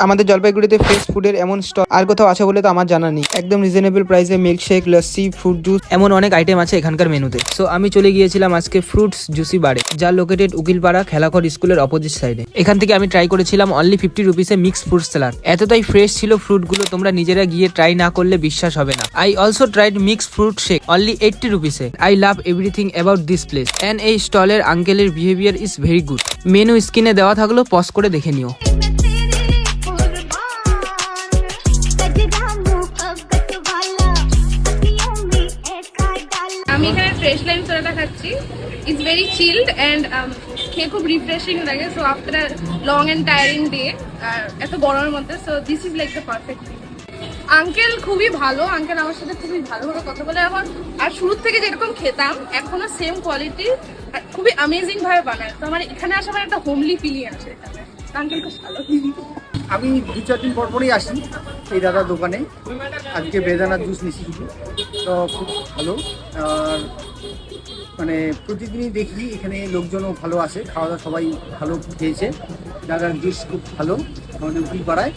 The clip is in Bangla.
আমাদের জলপাইগুড়িতে ফ্রেশ ফুডের এমন স্টল আর কোথাও আছে বলে তো আমার জানা নেই। একদম রিজনেবল প্রাইসে মিল্কশেক, লস্যি, ফ্রুট জুস এমন অনেক আইটেম আছে এখানকার মেনুতে। সো আমি চলে গিয়েছিলাম আজকে ফ্রুটস জুসি বারে, যা লোকেটেড উকিলপাড়া খেলাঘর স্কুলের অপোজিট সাইডে। এখান থেকে আমি ট্রাই করেছিলাম অনলি 50 রুপিসে মিক্স ফ্রুট স্যালাড। এতটাই ফ্রেশ ছিল ফ্রুটগুলো, তোমরা নিজেরা গিয়ে ট্রাই না করলে বিশ্বাস হবে না। I also tried mix fruit shake only 80 রুপিসে। I love everything about this place and এই স্টলের আঙ্কেলের behaviour is very good. Menu স্ক্রিনে দেওয়া থাকলো, পজ করে দেখে নিও। আমি এখানে ফ্রেশ লাইম সোডাটা খাচ্ছি। ইটস ভেরি চিল্ড অ্যান্ড খেয়ে খুব রিফ্রেশিং লাগে। So after a long and tiring day, এত গরমের মধ্যে, so this is like the perfect thing. Uncle খুবই ভালো, আঙ্কেল আমার সাথে খুবই ভালোভাবে কথা বলে এখন। আর শুরুর থেকে যেরকম খেতাম এখনো সেম কোয়ালিটি, আর খুবই অ্যামেজিং ভাবে বানায়। তো আমার এখানে আসা আমার একটা হোমলি ফিলিং আছে এখানে। আঙ্কেল খুব ভালো। আমি 2-4 দিন পরই আসি এই দাদার দোকানে। আজকে বেদানার জুস নিচ্ছি শুধু, তো খুব ভালো। আর মানে প্রতিদিনই দেখি এখানে লোকজনও ভালো আসে, খাওয়া দাওয়া সবাই ভালো খেয়েছে। দাদার জুস খুব ভালো আমাদের উকিল পাড়ায়।